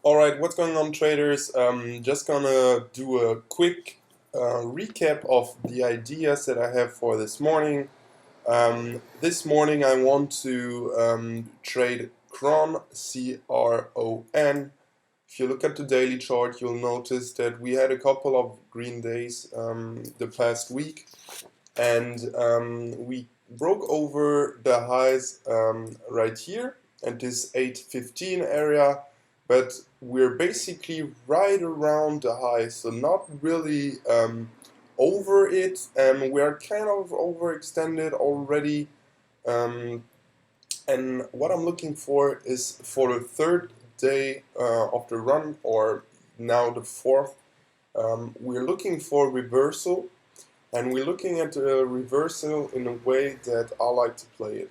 Alright, what's going on, traders? Just gonna do a quick recap of the ideas that I have for this morning. This morning I want to trade CRON, C-R-O-N. If you look at the daily chart, you'll notice that we had a couple of green days the past week, and we broke over the highs right here at this 815 area, but we're basically right around the high, so not really over it, and we're kind of overextended already. Um, and what I'm looking for is for the third day of the run, or now the fourth. We're looking for reversal, and we're looking at a reversal in a way that I like to play it.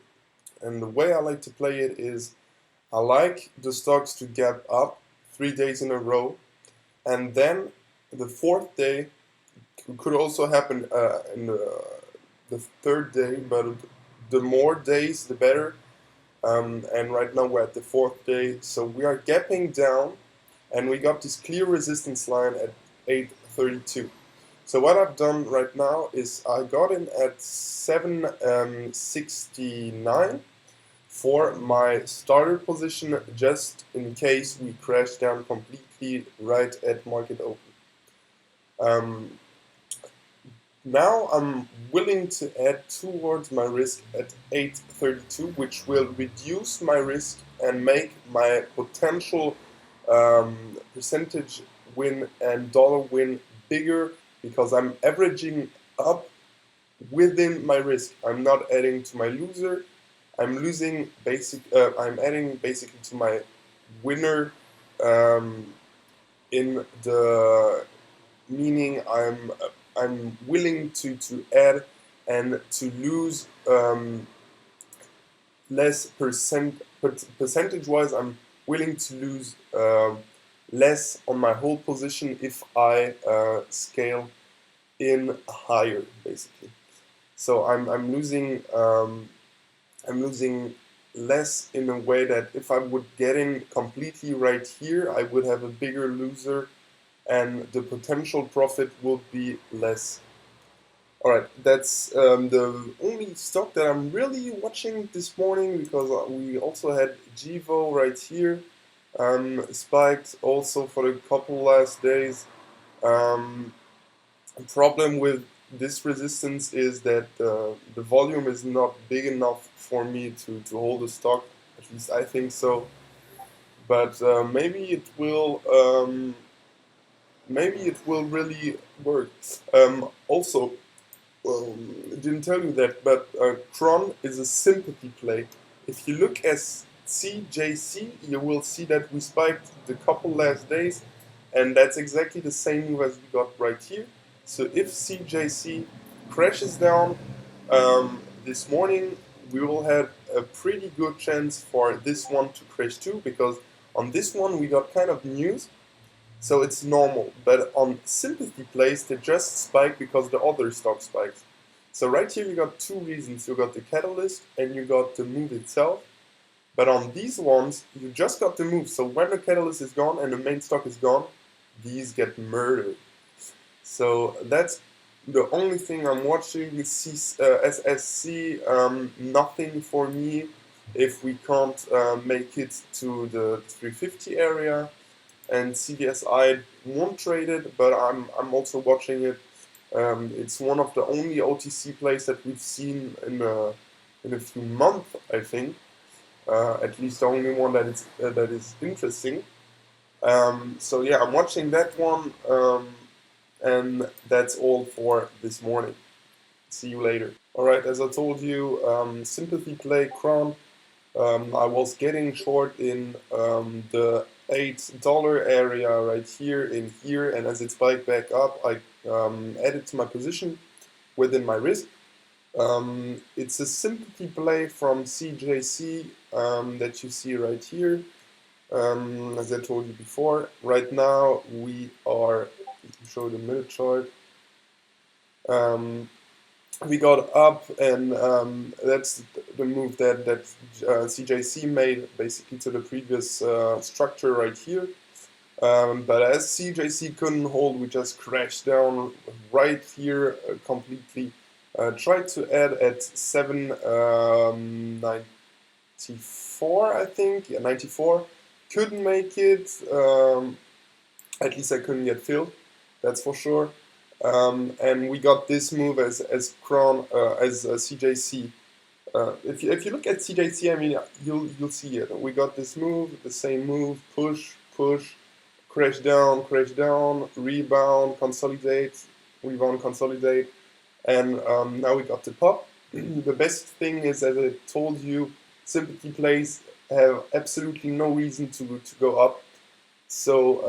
And the way I like to play it is I like the stocks to gap up 3 days in a row, and then the fourth day could also happen in the third day, but the more days, the better. And right now we're at the fourth day, so we are gapping down, and we got this clear resistance line at 832. So what I've done right now is I got in at 769 for my starter position, just in case we crash down completely right at market open. Um, Now I'm willing to add towards my risk at 832, which will reduce my risk and make my potential percentage win and dollar win bigger, because I'm averaging up within my risk. I'm not adding to my loser. I'm adding basically to my winner, um, in the meaning I'm willing to add and to lose less percentage wise. I'm willing to lose less on my whole position if I scale in higher, basically. So I'm losing less in a way that if I would get in completely right here, I would have a bigger loser, and the potential profit would be less. Alright, that's the only stock that I'm really watching this morning, because we also had Givo right here, spiked also for a couple last days. The problem with this resistance is that the volume is not big enough for me to hold a stock, at least I think so. But maybe it will really work. Also, didn't tell you that, but CRON is a sympathy play. If you look at CJC, you will see that we spiked the couple last days, and that's exactly the same move as we got right here. So if CJC crashes down this morning, we will have a pretty good chance for this one to crash too, because on this one we got kind of news, so it's normal. But on sympathy plays, they just spike because the other stock spikes. So right here you got two reasons. You got the catalyst and you got the move itself. But on these ones, you just got the move. So when the catalyst is gone and the main stock is gone, these get murdered. So that's the only thing I'm watching. SSC, nothing for me if we can't make it to the 350 area. And CDSI won't trade it, but I'm also watching it. It's one of the only OTC plays that we've seen in a few months, I think. At least the only one that is interesting. So yeah, I'm watching that one, and that's all for this morning. See you later. All right, as I told you, sympathy play CRON. I was getting short in the $8 area right here in here, and as it spiked back up, I added to my position within my risk. It's a sympathy play from CJC that you see right here. As I told you before, right now we are, show the minute chart. We got up, and that's the move that CJC made basically to the previous structure right here. But as CJC couldn't hold, we just crashed down right here completely. Tried to add at 794, I think, yeah, 94. Couldn't make it. At least I couldn't get filled, that's for sure. And we got this move as CRON as CJC. If you look at CJC, I mean, you'll see it. We got this move, the same move, push, push, crash down, rebound, consolidate, rebound, consolidate, and now we got the pop. The best thing is, as I told you, sympathy plays have absolutely no reason to go up. So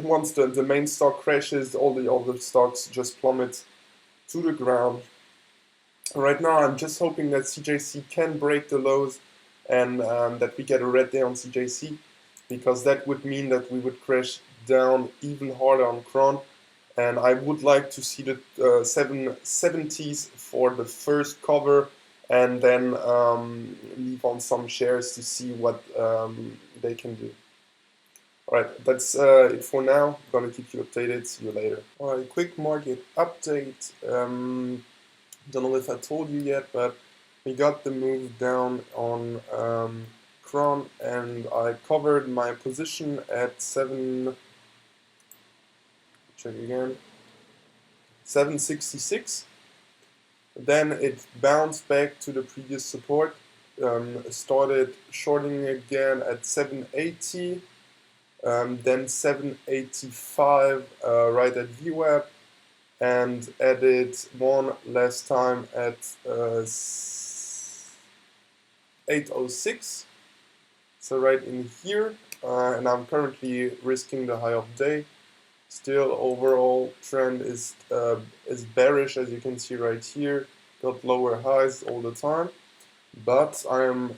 once the main stock crashes, all the other stocks just plummet to the ground. Right now, I'm just hoping that CJC can break the lows and that we get a red day on CJC, because that would mean that we would crash down even harder on CRON. And I would like to see the 770s for the first cover, and then leave on some shares to see what they can do. Alright, that's it for now. I'm gonna keep you updated. See you later. Alright, quick market update. Don't know if I told you yet, but we got the move down on CRON, and I covered my position at 766. Then it bounced back to the previous support, started shorting again at 780, then 785 right at VWAP, and added one last time at 806, so right in here, and I'm currently risking the high of day. Still, overall trend is bearish, as you can see right here. Got lower highs all the time, but I'm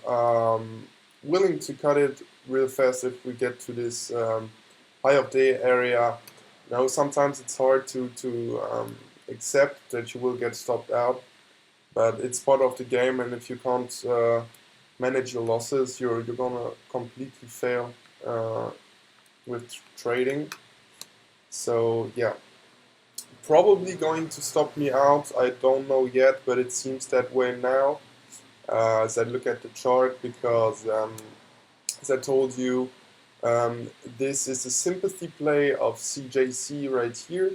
willing to cut it real fast if we get to this high of day area. Now, sometimes it's hard to accept that you will get stopped out, but it's part of the game, and if you can't manage your losses, you're gonna completely fail with trading. So yeah, probably going to stop me out. I don't know yet, but it seems that way now as I look at the chart, because as I told you, this is a sympathy play of CJC right here.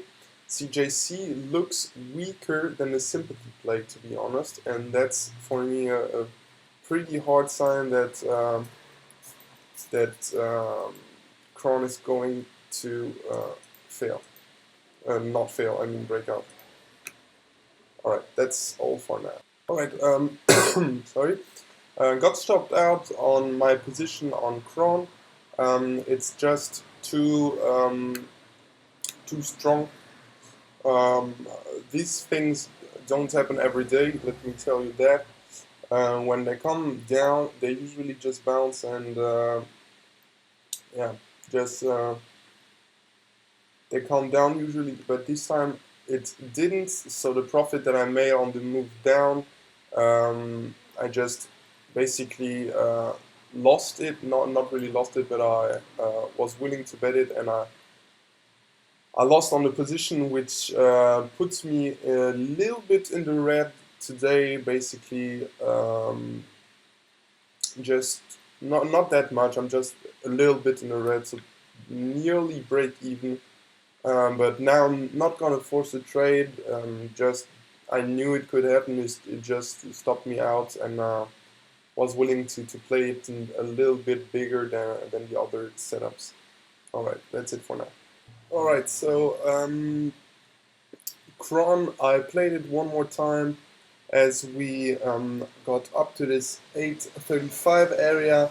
CJC looks weaker than the sympathy play, to be honest, and that's for me a pretty hard sign that CRON is going to fail. Not fail, I mean break out. Alright, that's all for now. Alright, sorry. Got stopped out on my position on CRON. It's just too strong. These things don't happen every day, let me tell you that. When they come down, they usually just bounce and yeah, just they come down usually, but this time it didn't. So the profit that I made on the move down, I just basically lost it. Not really lost it, but I was willing to bet it, and I lost on the position, which puts me a little bit in the red today. Basically, just not that much. I'm just a little bit in the red, so nearly break even. But now I'm not gonna force a trade. Just I knew it could happen. It just stopped me out, and was willing to play it in a little bit bigger than the other setups. Alright, that's it for now. Alright, so CRON, I played it one more time as we got up to this 835 area,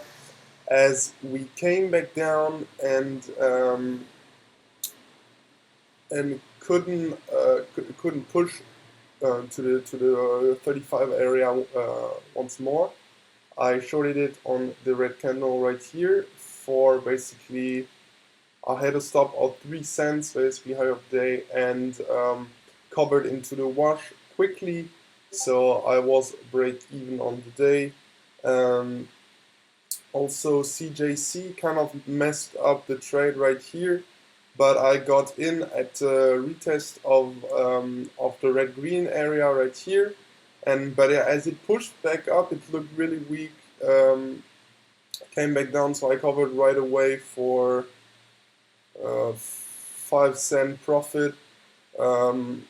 as we came back down and couldn't push to the 35 area once more. I shorted it on the red candle right here for basically, I had a stop of 3 cents, basically high of day, and covered into the wash quickly, so I was break even on the day. Also, CJC kind of messed up the trade right here, but I got in at the retest of the red-green area right here, and but as it pushed back up, it looked really weak. Came back down, so I covered right away for 5 cent profit. Um,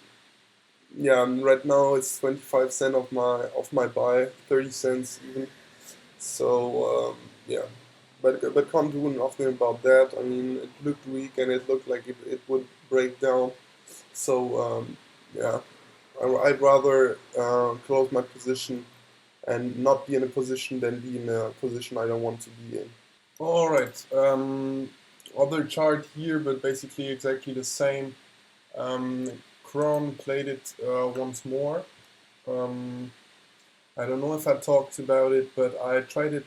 yeah, and right now it's 25 cent of my buy, 30 cents even. So yeah, but can't do nothing about that. I mean, it looked weak and it looked like it would break down. So yeah, I'd rather close my position and not be in a position than be in a position I don't want to be in. All right, other chart here, but basically exactly the same. CRON played it once more. I don't know if I talked about it, but I tried it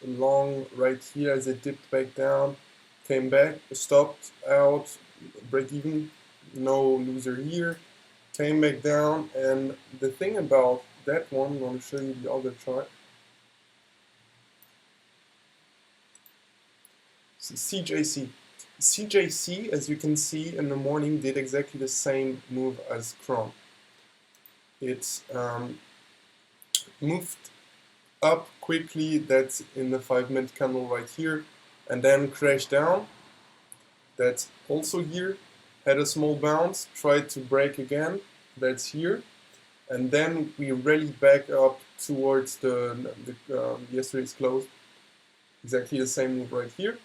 long right here as it dipped back down, came back, stopped out, break even, no loser here, came back down, and the thing about that one, I'm going to show you the other chart. CJC. CJC, as you can see in the morning, did exactly the same move as CRON. It moved up quickly, that's in the 5-minute candle right here, and then crashed down, that's also here, had a small bounce, tried to break again, that's here, and then we rallied back up towards the yesterday's close, exactly the same move right here,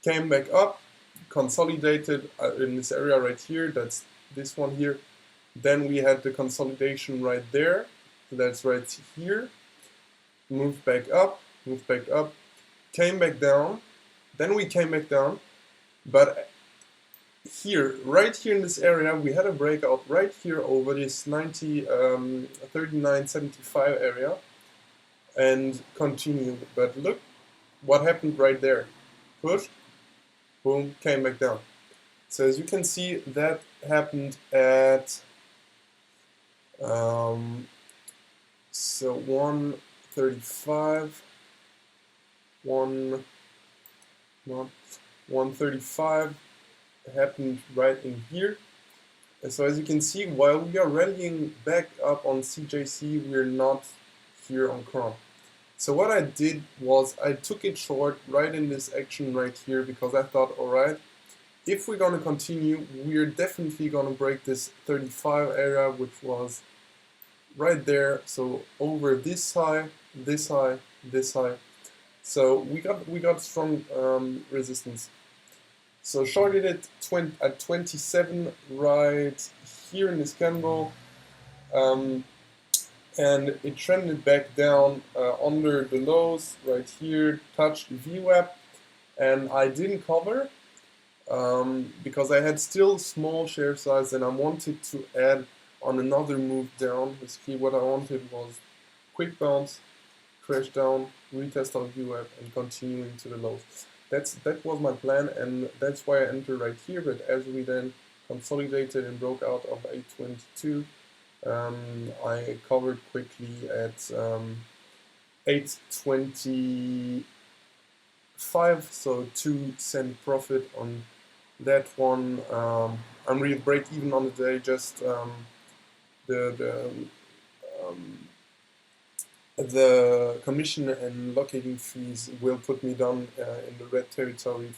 came back up, consolidated in this area right here, that's this one here, then we had the consolidation right there, that's right here, moved back up, came back down, then we came back down, but here, right here in this area, we had a breakout right here over this 39.75 area and continued. But look what happened right there. Pushed, boom, came back down. So as you can see, that happened at so 135, 135 happened right in here. And so as you can see, while we are rallying back up on CJC, we're not here on CRON. So what I did was I took it short right in this action right here because I thought, alright, if we're going to continue, we're definitely going to break this 35 area, which was right there. So over this high, this high, this high. So we got strong resistance. So shorted it at 27 right here in this candle, and it trended back down under the lows right here, touched VWAP, and I didn't cover because I had still small share size and I wanted to add on another move down. Basically what I wanted was quick bounce, crash down, retest on VWAP, and continue into the lows. That was my plan, and that's why I entered right here. But as we then consolidated and broke out of 822, I covered quickly at 825, so 2 cent profit on that one. I'm really break even on the day. Just the commission and locating fees will put me down in the red territory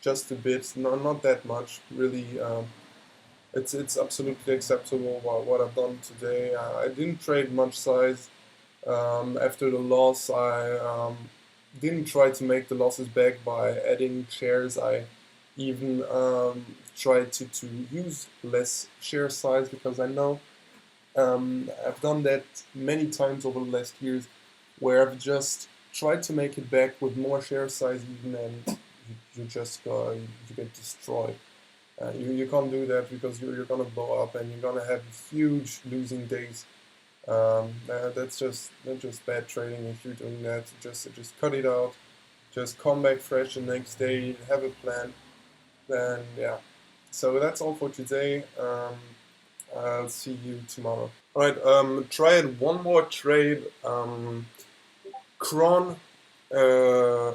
just a bit, not that much, really. It's absolutely acceptable what I've done today. I didn't trade much size. After the loss, I didn't try to make the losses back by adding shares. I even tried to use less share size because I know I've done that many times over the last years, where I've just tried to make it back with more share size even, and you just you get destroyed. You can't do that because you're gonna blow up and you're gonna have huge losing days. That's just bad trading if you're doing that. Just cut it out. Just come back fresh the next day. Have a plan. Then yeah. So that's all for today. I'll see you tomorrow. Alright, try it one more trade. CRON Uh,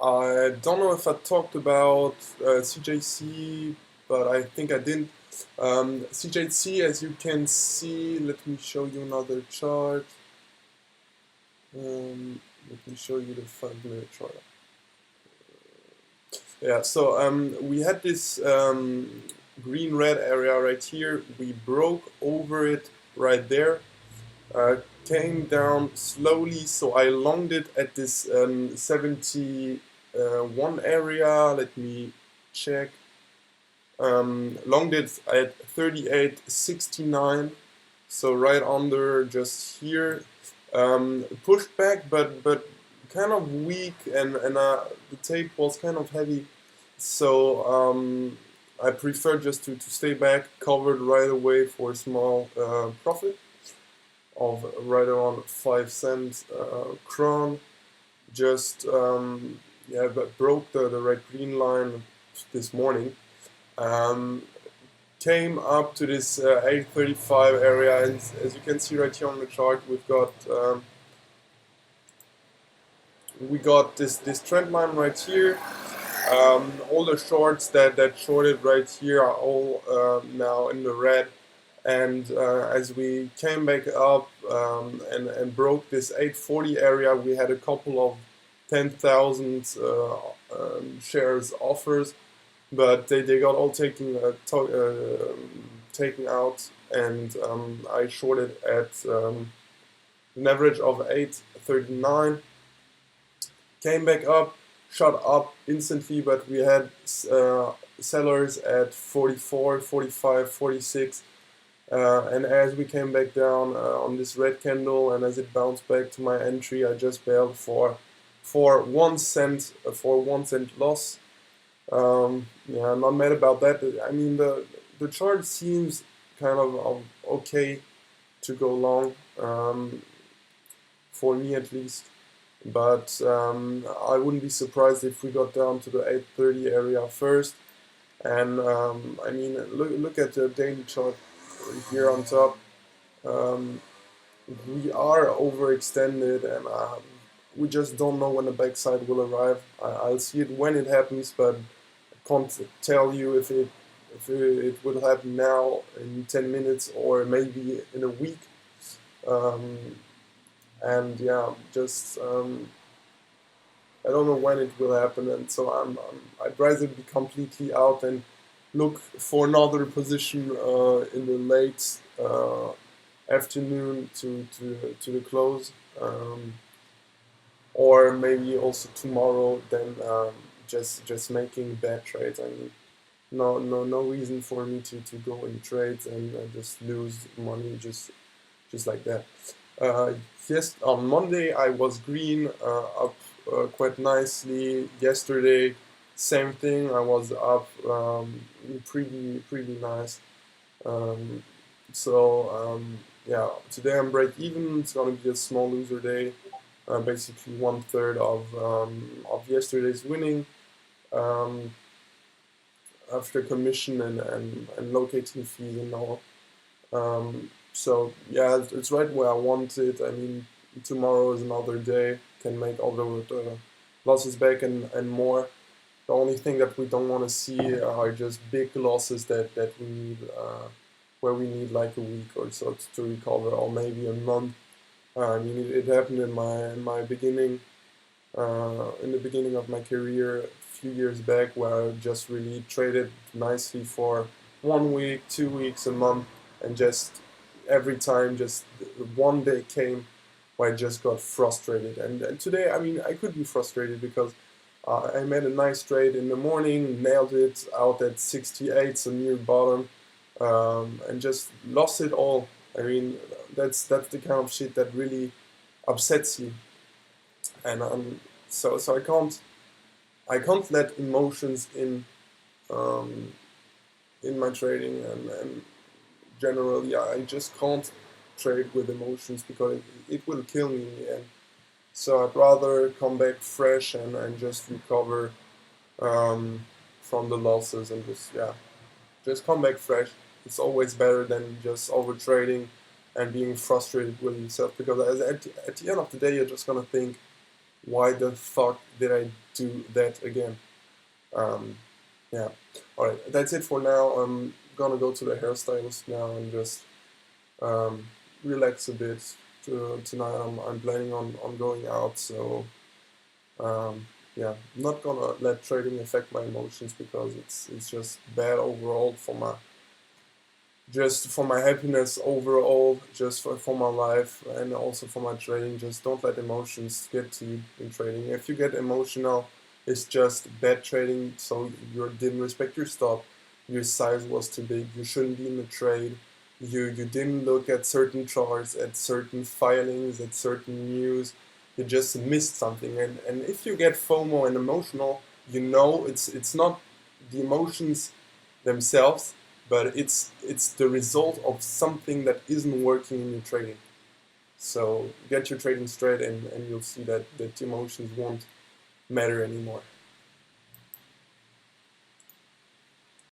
I don't know if I talked about CJC, but I think I didn't. CJC, as you can see, let me show you another chart. Let me show you the 5-minute chart. Yeah, so we had this green-red area right here. We broke over it right there. Came down slowly, so I longed it at this 71 area. Let me check. Longed it at 38.69, so right under just here. Pushed back, but kind of weak, and the tape was kind of heavy, so I prefer just to stay back, covered right away for a small profit of right around 5 cents CRON. Just yeah, but broke the red green line this morning. Um, Came up to this 835 area, and as you can see right here on the chart, we got this trend line right here. All the shorts that shorted right here are all now in the red. And as we came back up and broke this 840 area, we had a couple of 10,000 shares offers, but they got all taken out, and I shorted at an average of 839. Came back up, shot up instantly, but we had sellers at 44, 45, 46. And as we came back down on this red candle, and as it bounced back to my entry, I just bailed for 1 cent for 1 cent loss. Yeah, I'm not mad about that. I mean, the chart seems kind of okay to go long, for me at least. But I wouldn't be surprised if we got down to the 830 area first. And I mean, look at the daily chart here on top. We are overextended, and we just don't know when the backside will arrive. I'll see it when it happens, but I can't tell you if it will happen now in 10 minutes or maybe in a week. And yeah, just I don't know when it will happen, and so I'd rather be completely out and look for another position in the late afternoon to the close, or maybe also tomorrow. Then just making bad trades. I mean, no reason for me to go in trades and just lose money just like that. Yes, on Monday I was green, up quite nicely. Yesterday, same thing. I was up pretty nice. Um, yeah, today I'm break even. It's gonna be a small loser day. Basically 1/3 of yesterday's winning. Um, After commission and locating fees and all. So yeah, it's right where I want it. I mean, tomorrow is another day. Can make all the losses back and more. The only thing that we don't want to see are just big losses that we need, where we need like a week or so to recover, or maybe a month. I mean, it happened in my beginning, in the beginning of my career a few years back, where I just really traded nicely for 1 week, 2 weeks, a month, and just every time just one day came where I just got frustrated. And today, I mean, I could be frustrated because I made a nice trade in the morning, nailed it out at 68, so near bottom, and just lost it all. I mean, that's the kind of shit that really upsets you, and so I can't let emotions um, in my trading, and generally I just can't trade with emotions because it will kill me in the end. So I'd rather come back fresh and just recover from the losses, and just come back fresh. It's always better than just over trading and being frustrated with yourself, because at the end of the day you're just gonna think, why the fuck did I do that again? Yeah. Alright, that's it for now. I'm gonna go to the hairstylist now and just um, relax a bit. Tonight I'm planning on going out, so yeah, I'm not gonna let trading affect my emotions, because it's just bad overall for my, just for my happiness overall, just for my life, and also for my trading. Just don't let emotions get to you in trading. If you get emotional, it's just bad trading, so you didn't respect your stop, your size was too big, you shouldn't be in the trade, you didn't look at certain charts, at certain filings, at certain news, you just missed something. And if you get FOMO and emotional, you know it's not the emotions themselves, but it's the result of something that isn't working in your trading. So get your trading straight, and you'll see that emotions won't matter anymore.